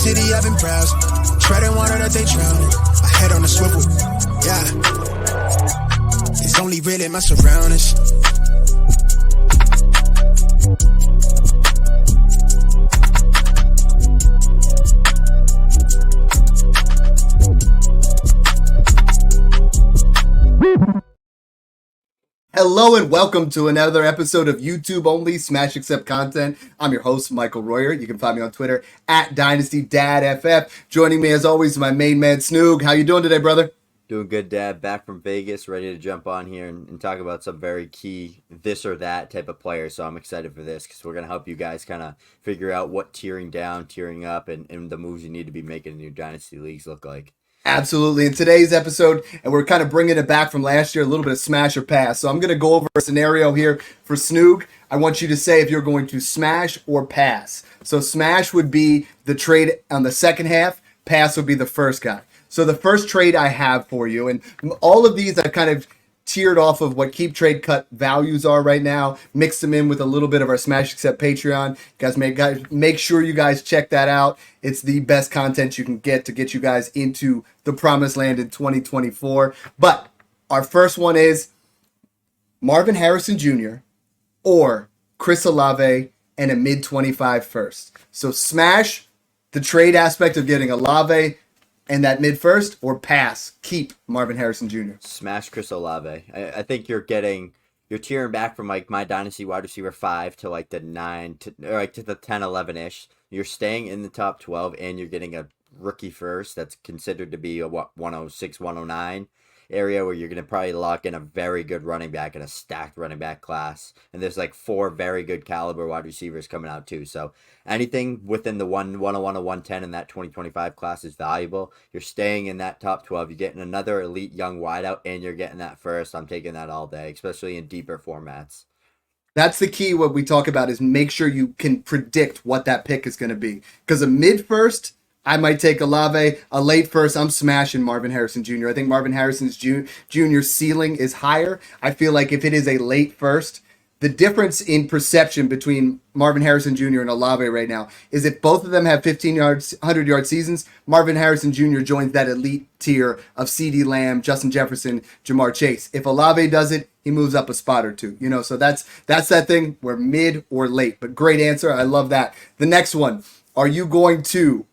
city, I've been browsing. Treading water that they drowning. My head on the swivel, yeah. It's only really my surroundings. Hello and welcome to another episode of YouTube Only Smash Accept Content. I'm your host, Michael Royer. You can find me on Twitter at DynastyDadFF. Joining me as always, my main man, Snoog. How you doing today, brother? Doing good, Dad. Back from Vegas, ready to jump on here and talk about some very key this or that type of players. So I'm excited for this because we're going to help you guys kind of figure out what tearing down, tearing up, and the moves you need to be making in your Dynasty leagues look like. Absolutely. In today's episode, and we're kind of bringing it back from last year, a little bit of smash or pass. So I'm going to go over a scenario here for Snoog. I want you to say if you're going to smash or pass. So smash would be the trade on the second half. Pass would be the first guy. So the first trade I have for you, and all of these I've kind of tiered off of what keep trade cut values are right now, mix them in with a little bit of our Smash Accept Patreon. Make sure you guys check that out. It's the best content you can get to get you guys into the promised land in 2024. But our first one is Marvin Harrison Jr. or Chris Olave and a mid-25 first. So smash the trade aspect of getting Olave and that mid first, or pass, keep Marvin Harrison Jr. Smash Chris Olave. I think you're tearing back from like my Dynasty wide receiver 5 to like the 9 to the 10, 11-ish. You're staying in the top 12 and you're getting a rookie first that's considered to be a 106, 109 area where you're going to probably lock in a very good running back and a stacked running back class. And there's like 4 very good caliber wide receivers coming out too. So anything within the 101 to 110 in that 2025 class is valuable. You're staying in that top 12. You're getting another elite young wideout and you're getting that first. I'm taking that all day, especially in deeper formats. That's the key. What we talk about is make sure you can predict what that pick is going to be. Because a mid first, I might take Olave. A late first, I'm smashing Marvin Harrison Jr. I think Marvin Harrison's Jr. ceiling is higher. I feel like if it is a late first, the difference in perception between Marvin Harrison Jr. and Olave right now is if both of them have 100-yard seasons, Marvin Harrison Jr. joins that elite tier of Ceedee Lamb, Justin Jefferson, Jamar Chase. If Olave does it, he moves up a spot or two. So that's that thing. We're mid or late. But great answer. I love that. The next one. Are you going to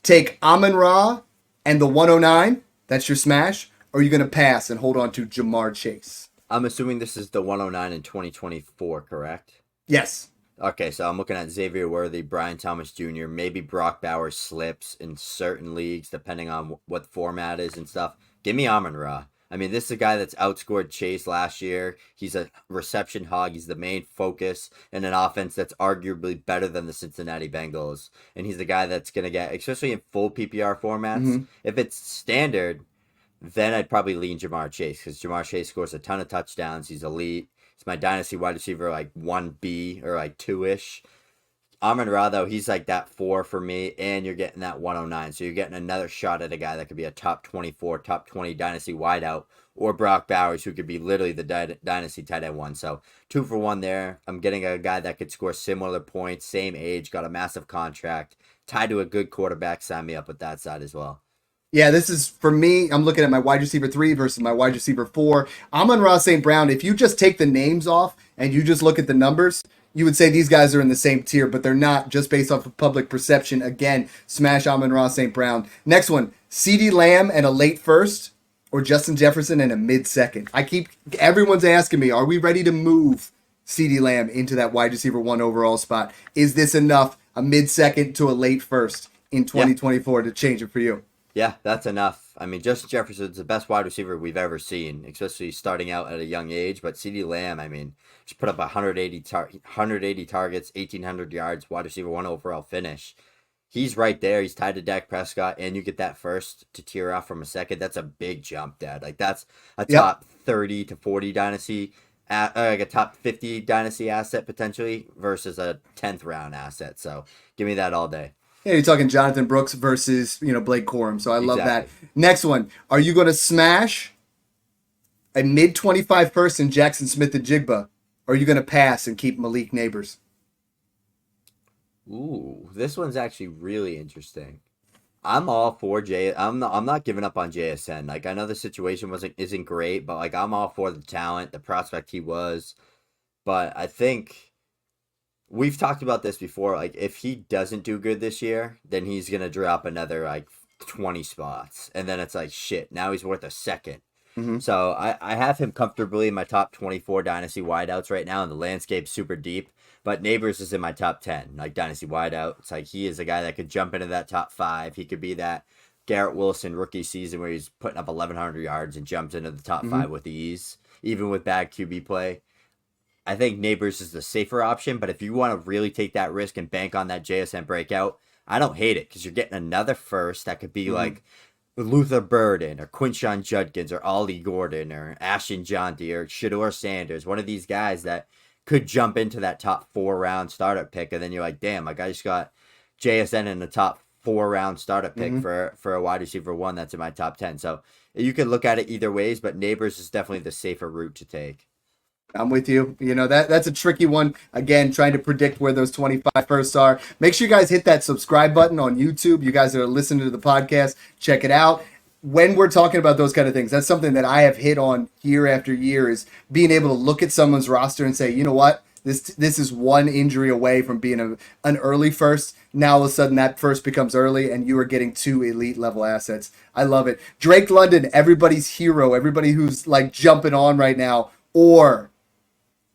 take Amon-Ra and the 109, that's your smash, or are you going to pass and hold on to Jamar Chase? I'm assuming this is the 109 in 2024, correct? Yes. Okay, so I'm looking at Xavier Worthy, Brian Thomas Jr., maybe Brock Bowers slips in certain leagues, depending on what format is and stuff. Give me Amon-Ra. I mean, this is a guy that's outscored Chase last year. He's a reception hog. He's the main focus in an offense that's arguably better than the Cincinnati Bengals. And he's the guy that's going to get, especially in full PPR formats, if it's standard, then I'd probably lean Jamar Chase because Jamar Chase scores a ton of touchdowns. He's elite. He's my Dynasty wide receiver, like 1B or like 2-ish. Amon-Ra, though, he's like that 4 for me, and you're getting that 109. So you're getting another shot at a guy that could be a top 24, top 20 Dynasty wideout, or Brock Bowers, who could be literally the Dynasty tight end 1. So 2 for 1 there. I'm getting a guy that could score similar points, same age, got a massive contract, tied to a good quarterback. Sign me up with that side as well. Yeah, this is, for me, I'm looking at my wide receiver 3 versus my wide receiver 4. Amon-Ra St. Brown, if you just take the names off and you just look at the numbers, you would say these guys are in the same tier, but they're not, just based off of public perception. Again, smash Amon-Ra St. Brown. Next one, Ceedee Lamb and a late first, or Justin Jefferson and a mid-second. Everyone's asking me, are we ready to move Ceedee Lamb into that wide receiver 1 overall spot? Is this enough, a mid-second to a late first in 2024 to change it for you? Yeah, that's enough. I mean, Justin Jefferson's the best wide receiver we've ever seen, especially starting out at a young age. But Ceedee Lamb, I mean, just put up 180 targets, 1,800 yards, wide receiver 1 overall finish. He's right there. He's tied to Dak Prescott, and you get that first to tear off from a second. That's a big jump, Dad. Like, that's a top 30 to 40 dynasty, like a top 50 dynasty asset potentially versus a 10th round asset. So give me that all day. Yeah, you're talking Jonathan Brooks versus, Blake Corum. So I love that. Next one. Are you going to smash a mid-25 first in Jackson Smith and Jigba? Or are you going to pass and keep Malik Neighbors? Ooh, this one's actually really interesting. I'm all for J. I'm not giving up on JSN. Like I know the situation isn't great, but like I'm all for the talent, the prospect he was. But I think we've talked about this before. Like if he doesn't do good this year, then he's gonna drop another like 20 spots, and then it's like shit. Now he's worth a second. Hmm. So I have him comfortably in my top 24 dynasty wideouts right now, and the landscape's super deep. But Neighbors is in my top 10, like dynasty wideout. It's like he is a guy that could jump into that top 5. He could be that Garrett Wilson rookie season where he's putting up 1,100 yards and jumps into the top Hmm. 5 with ease, even with bad QB play. I think Neighbors is the safer option, but if you want to really take that risk and bank on that JSN breakout, I don't hate it because you're getting another first that could be like Luther Burden or Quinshon Judkins or Ollie Gordon or Ashton Jonty or Shador Sanders, one of these guys that could jump into that top 4 round startup pick, and then you're like, damn, like I just got JSN in the top 4 round startup pick Hmm. for a wide receiver one that's in my top 10. So you could look at it either ways, but Neighbors is definitely the safer route to take. I'm with you. You know, that's a tricky one. Again, trying to predict where those 25 firsts are. Make sure you guys hit that subscribe button on YouTube. You guys that are listening to the podcast, check it out. When we're talking about those kind of things, that's something that I have hit on year after year is being able to look at someone's roster and say, you know what? This is one injury away from being an early first. Now all of a sudden that first becomes early and you are getting 2 elite level assets. I love it. Drake London, everybody's hero, everybody who's like jumping on right now, or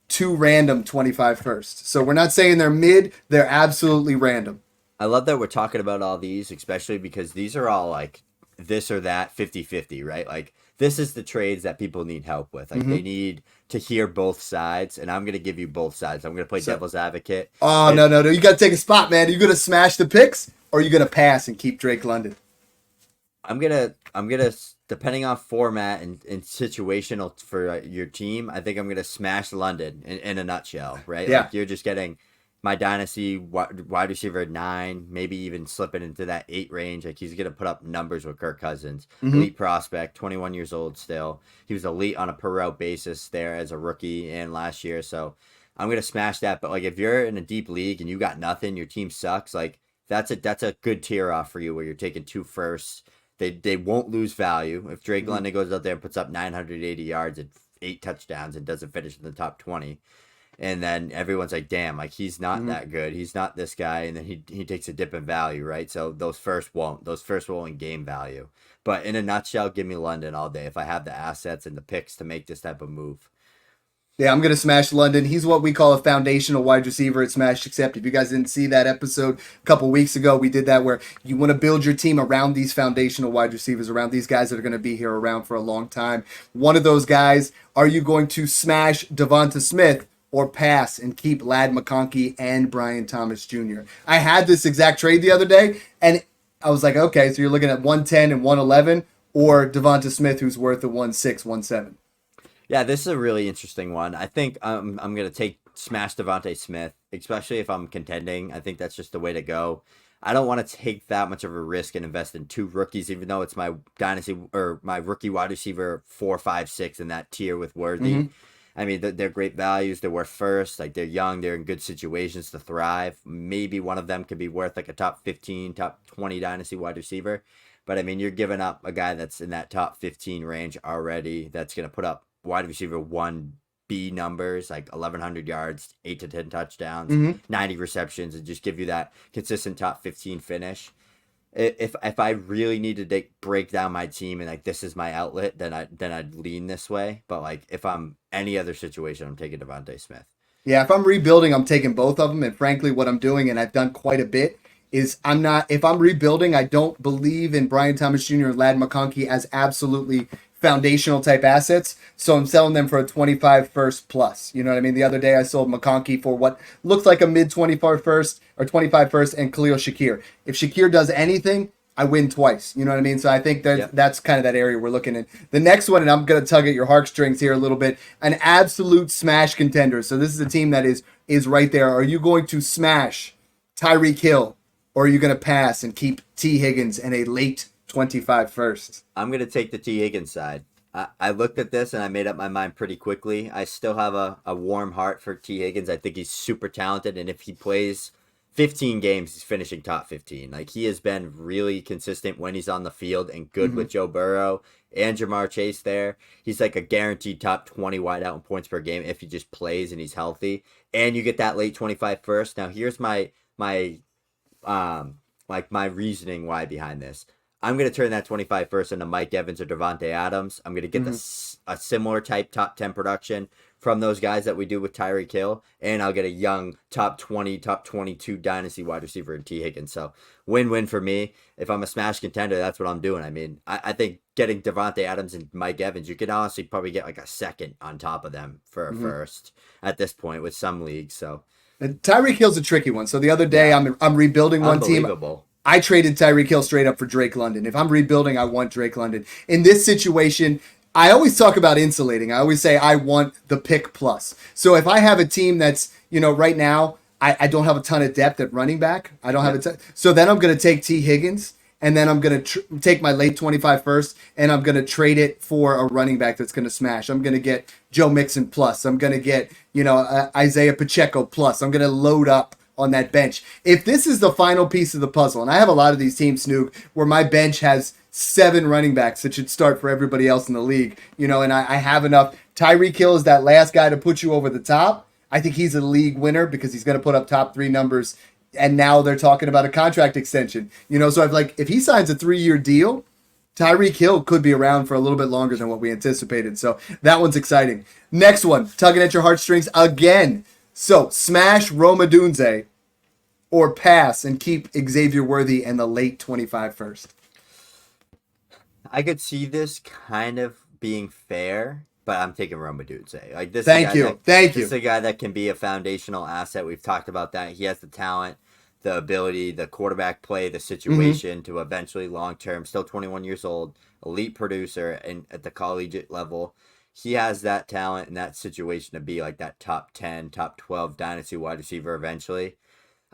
2 random 25 first. So we're not saying they're mid, they're absolutely random. I love that we're talking about all these, especially because these are all like this or that 50-50, right? Like this is the trades that people need help with. Like they need to hear both sides, and I'm going to give you both sides. I'm going to play So, devil's advocate. oh, And no. You got to take a spot, man. Are you going to smash the picks or are you going to pass and keep Drake London? I'm gonna depending on format and situational for your team, I think I'm gonna smash London in a nutshell, right? Yeah. Like you're just getting my dynasty wide receiver 9, maybe even slipping into that 8 range. Like he's gonna put up numbers with Kirk Cousins, elite prospect, 21 years old still. He was elite on a per route basis there as a rookie and last year, so I'm gonna smash that. But like if you're in a deep league and you got nothing, your team sucks. Like that's a good tier off for you where you're taking 2 firsts. They won't lose value if Drake London goes out there and puts up 980 yards and 8 touchdowns and doesn't finish in the top 20, and then everyone's like, damn, like he's not that good, he's not this guy, and then he takes a dip in value, right? So those first won't gain value. But in a nutshell, give me London all day if I have the assets and the picks to make this type of move. Yeah, I'm going to smash London. He's what we call a foundational wide receiver at Smash Accept. If you guys didn't see that episode a couple weeks ago, we did that where you want to build your team around these foundational wide receivers, around these guys that are going to be here around for a long time. One of those guys, are you going to smash Devonta Smith or pass and keep Ladd McConkey and Brian Thomas Jr.? I had this exact trade the other day, and I was like, okay, so you're looking at 110 and 111, or Devonta Smith, who's worth a 1.6, 1.7. Yeah, this is a really interesting one. I think I'm gonna take smash Devonta Smith, especially if I'm contending. I think that's just the way to go. I don't want to take that much of a risk and invest in 2 rookies, even though it's my dynasty or my rookie wide receiver 4, 5, 6 in that tier with Worthy. I mean, they're great values. They're worth first. Like they're young. They're in good situations to thrive. Maybe one of them could be worth like a top 15, top 20 dynasty wide receiver. But I mean, you're giving up a guy that's in that top 15 range already. That's gonna put up wide receiver 1B numbers, like 1,100 yards, 8 to 10 touchdowns, 90 receptions, and just give you that consistent top 15 finish. If I really need to break down my team and like this is my outlet, then I'd lean this way. But like if I'm any other situation, I'm taking Devonta Smith. Yeah, if I'm rebuilding, I'm taking both of them. And frankly, what I'm doing, and I've done quite a bit, is if I'm rebuilding, I don't believe in Brian Thomas Jr. and Ladd McConkey as absolutely foundational type assets. So I'm selling them for a 25 first plus. You know what I mean? The other day I sold McConkey for what looks like a mid 25 first or 25 first and Khalil Shakir. If Shakir does anything, I win twice. You know what I mean? So I think that's kind of that area we're looking at. The next one, and I'm going to tug at your heartstrings here a little bit, an absolute smash contender. So this is a team that is right there. Are you going to smash Tyreek Hill, or are you going to pass and keep T. Higgins and a late 25 first? I'm going to take the T. Higgins side. I looked at this and I made up my mind pretty quickly. I still have a warm heart for T. Higgins. I think he's super talented, and if he plays 15 games, he's finishing top 15. Like, he has been really consistent when he's on the field and good with Joe Burrow and Jamar Chase there. He's like a guaranteed top 20 wideout in points per game if he just plays and he's healthy. And you get that late 25 first. Now, here's my reasoning why behind this. I'm going to turn that 25 first into Mike Evans or Devonta Adams. I'm going to get a similar type top 10 production from those guys that we do with Tyreek Hill, and I'll get a young top 20, top 22 dynasty wide receiver in T. Higgins. So win-win for me. If I'm a smash contender, that's what I'm doing. I mean, I think getting Devonta Adams and Mike Evans, you could honestly probably get like a second on top of them for a first at this point with some leagues. So and Tyreek Hill's a tricky one. So the other day I'm rebuilding one team. I traded Tyreek Hill straight up for Drake London. If I'm rebuilding, I want Drake London. In this situation, I always talk about insulating. I always say I want the pick plus. So if I have a team that's, right now, I don't have a ton of depth at running back. I don't have a ton. So then I'm going to take T. Higgins, and then I'm going to take my late 25 first, and I'm going to trade it for a running back that's going to smash. I'm going to get Joe Mixon plus. I'm going to get, Isaiah Pacheco plus. I'm going to load up on that bench. If this is the final piece of the puzzle, and I have a lot of these teams, Snoog, where my bench has 7 running backs that should start for everybody else in the league, and I have enough. Tyreek Hill is that last guy to put you over the top. I think he's a league winner because he's going to put up top 3 numbers, and now they're talking about a contract extension. So if he signs a 3-year deal, Tyreek Hill could be around for a little bit longer than what we anticipated. So that one's exciting. Next one, tugging at your heartstrings again. So smash Rome Odunze or pass and keep Xavier Worthy and the late 25 first. I could see this kind of being fair, but I'm taking Rome Odunze. Like this. Thank you. This is a guy that can be a foundational asset. We've talked about that. He has the talent, the ability, the quarterback play, the situation to eventually long-term, still 21 years old, elite producer and at the collegiate level. He has that talent and that situation to be like that top 10, top 12 dynasty wide receiver eventually.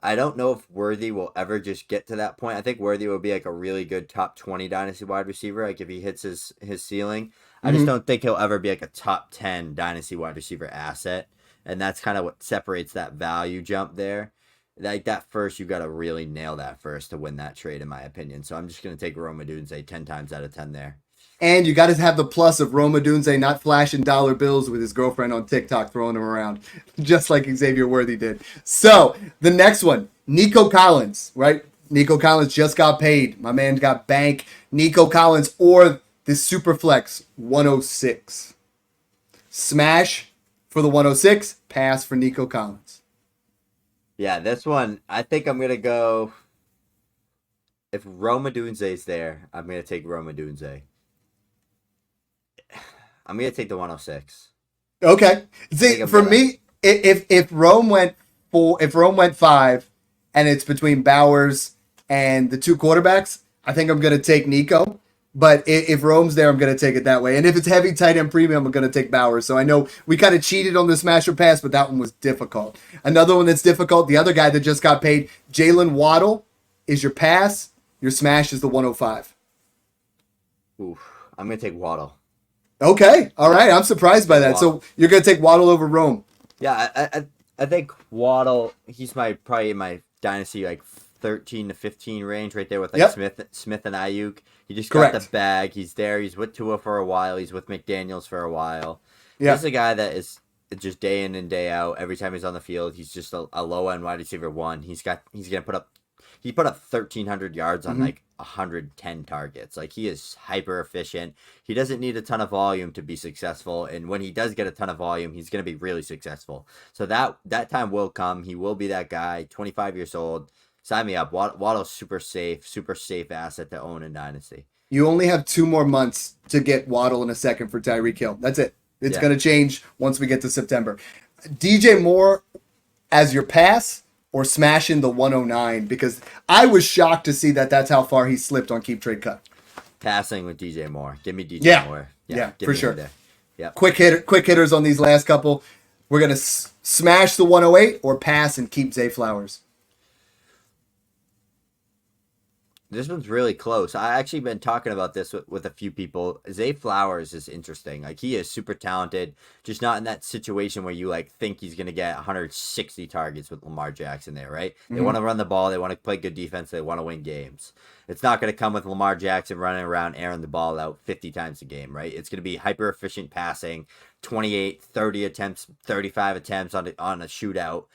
I don't know if Worthy will ever just get to that point. I think Worthy will be like a really good top 20 dynasty wide receiver, like if he hits his ceiling. I just don't think he'll ever be like a top 10 dynasty wide receiver asset. And that's kind of what separates that value jump there. Like that first, you got to really nail that first to win that trade, in my opinion. So I'm just going to take Rome Odunze 10 times out of 10 there. And you got to have the plus of Rome Odunze not flashing dollar bills with his girlfriend on TikTok, throwing them around, just like Xavier Worthy did. So the next one, Nico Collins, right? Nico Collins just got paid. My man got bank. Nico Collins or the Superflex 106. Smash for the 106, pass for Nico Collins. Yeah, this one, I think I'm going to go, if Rome Odunze's there, I'm going to take Rome Odunze. I'm going to take the 106. Okay. See, for me, if Rome went 5 and it's between Bowers and the 2 quarterbacks, I think I'm going to take Nico. But if Rome's there, I'm going to take it that way. And if it's heavy tight end premium, I'm going to take Bowers. So I know we kind of cheated on the smash or pass, but that one was difficult. Another one that's difficult, the other guy that just got paid, Jaylen Waddle, is your pass. Your smash is the 105. Ooh, I'm going to take Waddle. Okay. All right. I'm surprised by that. Waddle. So you're going to take Waddle over Rome. Yeah, I think Waddle, he's probably in my dynasty, like 13 to 15 range right there with like Smith and Ayuk. He just got the bag. He's there. He's with Tua for a while. He's with McDaniels for a while. Yeah. He's a guy that is just day in and day out. Every time he's on the field, he's just a low end wide receiver 1. He put up 1,300 yards on like 110 targets. Like he is hyper efficient. He doesn't need a ton of volume to be successful. And when he does get a ton of volume, he's going to be really successful. So that time will come. He will be that guy. 25 years old. Sign me up. Waddle's super safe asset to own in Dynasty. You only have 2 more months to get Waddle in a second for Tyreek Hill. That's it. It's going to change once we get to September. DJ Moore as your pass or smashing the 109? Because I was shocked to see that that's how far he slipped on Keep Trade Cut. Passing with DJ Moore. Give me DJ Moore. Yeah, for sure. Yeah. Quick hitters on these last couple. We're going to smash the 108 or pass and keep Zay Flowers. This one's really close. I actually been talking about this with a few people. Zay Flowers is interesting. Like, he is super talented, just not in that situation where you like think he's gonna get 160 targets with Lamar Jackson there, right? They want to run the ball, they want to play good defense, they want to win games. It's not gonna come with Lamar Jackson running around airing the ball out 50 times a game, right? It's gonna be hyper efficient passing, 28, 30 attempts, 35 attempts on a shootout.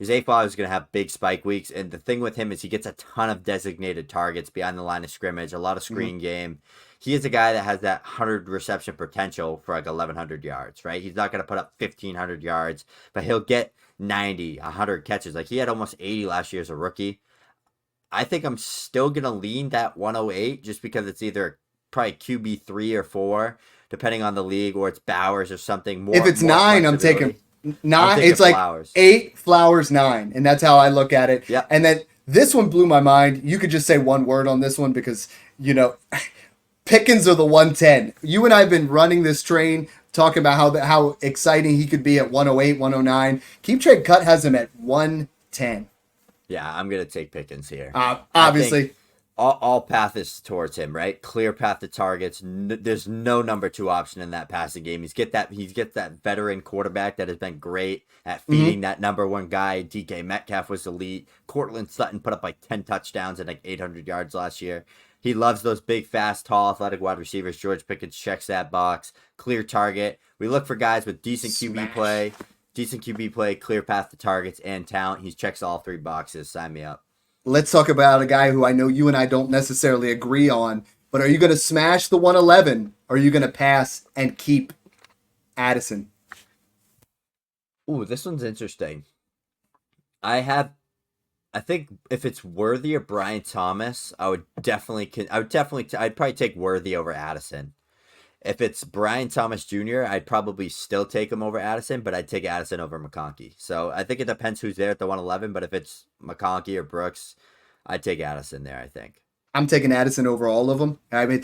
Zay Flowers is going to have big spike weeks, and the thing with him is he gets a ton of designated targets behind the line of scrimmage, a lot of screen game. He is a guy that has that 100 reception potential for like 1,100 yards, right? He's not going to put up 1,500 yards, but he'll get 90, 100 catches. Like, he had almost 80 last year as a rookie. I think I'm still going to lean that 108 just because it's either probably QB 3 or 4, depending on the league, or it's Bowers or something. If it's 9, I'm taking 9. It's like Flowers. 8, Flowers 9, and that's how I look at it. Yep. And then this one blew my mind. You could just say one word on this one because, Pickens or the 110. You and I have been running this train, talking about how exciting he could be at 108, 109. Keep Trade Cut has him at 110. Yeah, I'm going to take Pickens here. Obviously. All path is towards him, right? Clear path to targets. There's no number 2 option in that passing game. He gets that veteran quarterback that has been great at feeding that number 1 guy. DK Metcalf was elite. Cortland Sutton put up like 10 touchdowns and like 800 yards last year. He loves those big, fast, tall, athletic wide receivers. George Pickens checks that box. Clear target. We look for guys with decent QB play, clear path to targets, and talent. He checks all 3 boxes. Sign me up. Let's talk about a guy who I know you and I don't necessarily agree on, but are you going to smash the 111 or are you going to pass and keep Addison? Ooh, this one's interesting. I think if it's Worthy or Brian Thomas, I'd probably take Worthy over Addison. If it's Brian Thomas Jr., I'd probably still take him over Addison, but I'd take Addison over McConkey. So I think it depends who's there at the 111, but if it's McConkey or Brooks, I'd take Addison there, I think. I'm taking Addison over all of them. I mean,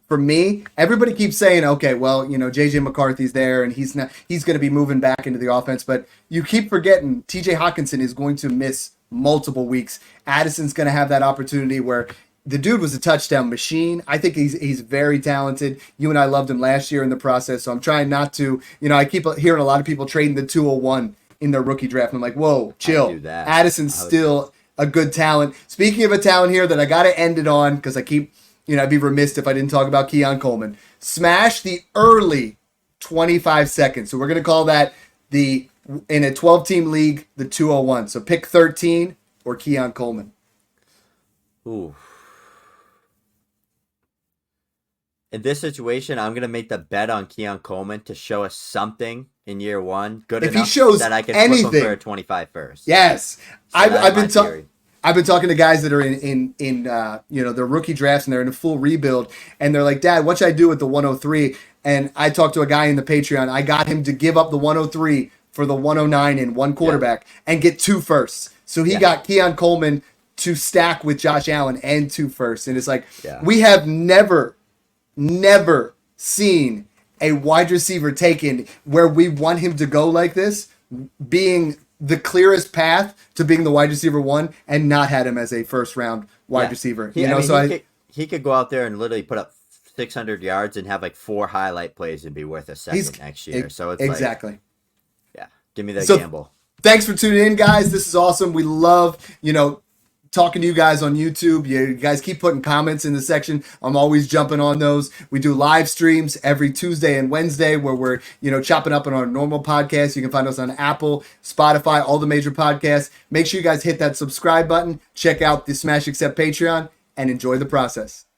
for me, everybody keeps saying, okay, well, J.J. McCarthy's there and he's going to be moving back into the offense, but you keep forgetting T.J. Hawkinson is going to miss multiple weeks. Addison's going to have that opportunity where the dude was a touchdown machine. I think he's very talented. You and I loved him last year in the process, so I'm trying not to, I keep hearing a lot of people trading the 201 in their rookie draft. I'm like, whoa, chill. Addison's still a good talent. Speaking of a talent here that I got to end it on, because I keep, I'd be remiss if I didn't talk about Keon Coleman. Smash the early 25 seconds. So we're going to call that in a 12-team league, the 201. So pick 13 or Keon Coleman. Ooh. In this situation, I'm going to make the bet on Keon Coleman to show us something in year 1. Good if enough he shows that I can anything, flip him for a 25 first. Yes. So I've been talking to guys that are in their rookie drafts and they're in a full rebuild. And they're like, Dad, what should I do with the 103? And I talked to a guy in the Patreon. I got him to give up the 103 for the 109 and 1 quarterback and get 2 firsts. So he got Keon Coleman to stack with Josh Allen and 2 firsts. And it's like, we have never seen a wide receiver taken where we want him to go like this, being the clearest path to being the wide receiver 1 and not had him as a first round wide receiver. He could go out there and literally put up 600 yards and have like 4 highlight plays and be worth a second next year. So it's exactly. Give me that gamble. Thanks for tuning in, guys. This is awesome. We love, talking to you guys on YouTube. You guys keep putting comments in the section. I'm always jumping on those. We do live streams every Tuesday and Wednesday where we're, chopping up on our normal podcast. You can find us on Apple, Spotify, all the major podcasts. Make sure you guys hit that subscribe button. Check out the Smash Accept Patreon and enjoy the process.